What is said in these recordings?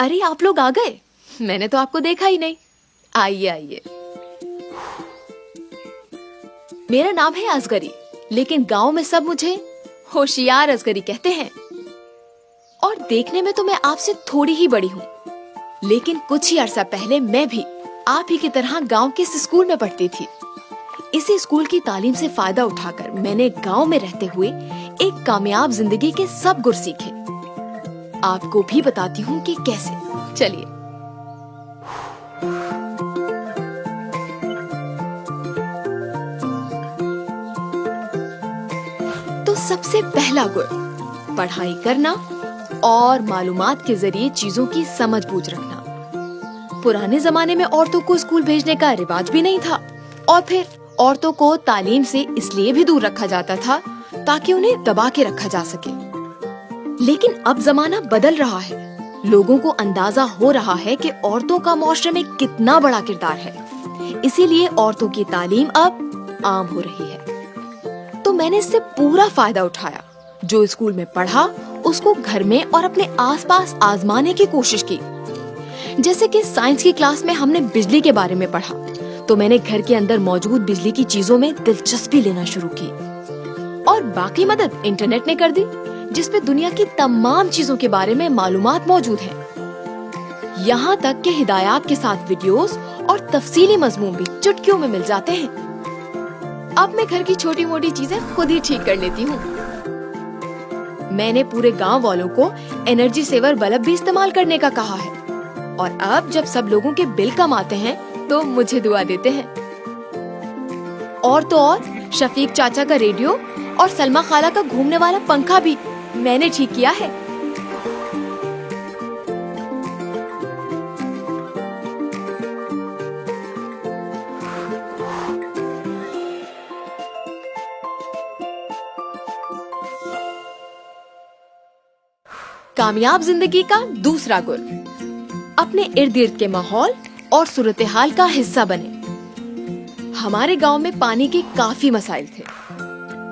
अरे आप लोग आ गए, मैंने तो आपको देखा ही नहीं। आइए आइए। मेरा नाम है असगरी, लेकिन गांव में सब मुझे होशियार असगरी कहते हैं। और देखने में तो मैं आपसे थोड़ी ही बड़ी हूँ, लेकिन कुछ ही अरसा पहले मैं भी आप ही की तरह गांव के इस स्कूल में पढ़ती थी। इसी स्कूल की तालीम से फायदा उठाकर मैंने गांव में रहते हुए एक कामयाब जिंदगी के सब गुर सीखे। आपको भी बताती हूँ कि कैसे। चलिए। तो सबसे पहला गुर पढ़ाई करना और मालूमात के जरिए चीजों की समझ बूझ रखना। पुराने जमाने में औरतों को स्कूल भेजने का रिवाज भी नहीं था, और फिर औरतों को तालीम से इसलिए भी दूर रखा जाता था ताकि उन्हें दबा के रखा जा सके। लेकिन अब जमाना बदल रहा है, लोगों को अंदाजा हो रहा है कि औरतों का मुआशरे में कितना बड़ा किरदार है। इसीलिए औरतों की तालीम अब आम हो रही है। तो मैंने इससे पूरा फायदा उठाया। जो स्कूल में पढ़ा उसको घर में और अपने आसपास आजमाने की कोशिश की। जैसे कि साइंस की क्लास में हमने बिजली के बारे में पढ़ा, तो मैंने घर के अंदर मौजूद बिजली की चीजों में दिलचस्पी लेना शुरू की। और बाकी मदद इंटरनेट ने कर दी, जिसपे दुनिया की तमाम चीजों के बारे में मालूमात मौजूद है। यहाँ तक कि हिदायत के साथ वीडियोस और तफसीली मजमून भी चुटकियों में मिल जाते हैं। अब मैं घर की छोटी मोटी चीजें खुद ही ठीक कर लेती हूँ। मैंने पूरे गांव वालों को एनर्जी सेवर बल्ब भी इस्तेमाल करने का कहा है, और अब जब सब लोगों के बिल कम आते हैं तो मुझे दुआ देते हैं। और तो और शफीक चाचा का रेडियो और सलमा खाला का घूमने वाला पंखा भी मैंने ठीक किया है। कामयाब जिंदगी का दूसरा गुर, अपने इर्द गिर्द के माहौल और सूरत हाल का हिस्सा बने। हमारे गांव में पानी के काफी मसाइल थे,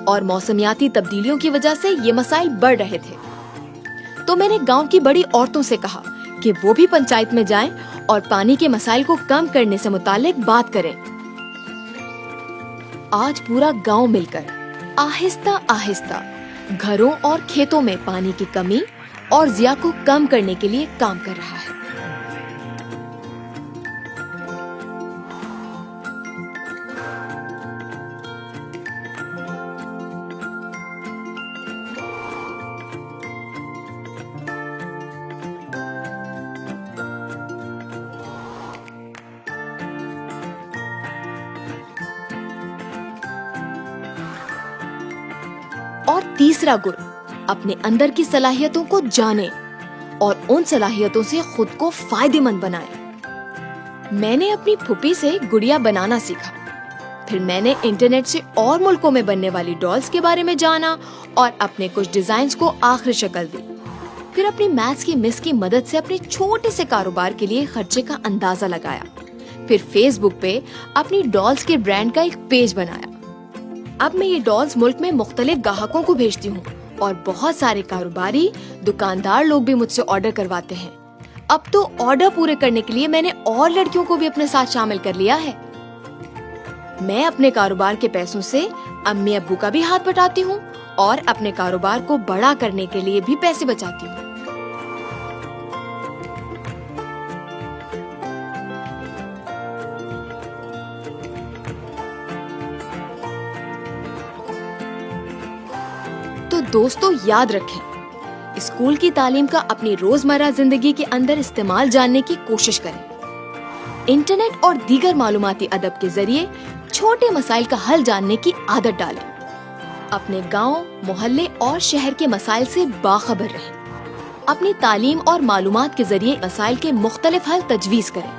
और मौसमियाती तब्दीलियों की वजह से ये मसाइल बढ़ रहे थे। तो मैंने गांव की बड़ी औरतों से कहा कि वो भी पंचायत में जाएं और पानी के मसाइल को कम करने से मुतालिक बात करें। आज पूरा गांव मिलकर आहिस्ता आहिस्ता घरों और खेतों में पानी की कमी और ज़िया को कम करने के लिए काम कर रहा है। और तीसरा गुर, अपने अंदर की सलाहियतों को जाने और उन सलाहियतों से खुद को फायदेमंद बनाए। मैंने अपनी फूफी से गुड़िया बनाना सीखा। फिर मैंने इंटरनेट से और मुल्कों में बनने वाली डॉल्स के बारे में जाना और अपने कुछ डिजाइन्स को आखिरी शक्ल दी। फिर अपनी मैथ्स की मिस की मदद से अपने छोटे से कारोबार के लिए खर्चे का अंदाजा लगाया। फिर फेसबुक पे अपनी डॉल्स के ब्रांड का एक पेज बनाया। अब मैं ये डॉल्स मुल्क में मुख्तलिफ ग्राहकों को भेजती हूँ, और बहुत सारे कारोबारी दुकानदार लोग भी मुझसे ऑर्डर करवाते हैं। अब तो ऑर्डर पूरे करने के लिए मैंने और लड़कियों को भी अपने साथ शामिल कर लिया है। मैं अपने कारोबार के पैसों से अम्मी अब्बू का भी हाथ बटाती हूँ और अपने कारोबार को बड़ा करने के लिए भी पैसे बचाती हूँ। तो दोस्तों याद रखें, स्कूल की तालीम का अपनी रोजमर्रा जिंदगी के अंदर इस्तेमाल जानने की कोशिश करें। इंटरनेट और दीगर मालूमाती अदब के जरिए छोटे मसाइल का हल जानने की आदत डालें। अपने गांव, मोहल्ले और शहर के मसाइल से बाखबर रहें। अपनी तालीम और मालूमात के जरिए मसाइल के मुख्तलिफ हल तजवीज करें।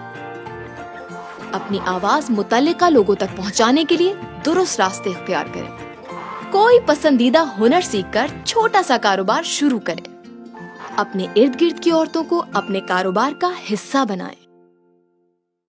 अपनी आवाज मुतल्लिका लोगों तक पहुंचाने के लिए दुरुस्त रास्ते इख्तियार करें। कोई पसंदीदा हुनर सीखकर छोटा सा कारोबार शुरू करें। अपने इर्द गिर्द की औरतों को अपने कारोबार का हिस्सा बनाएं।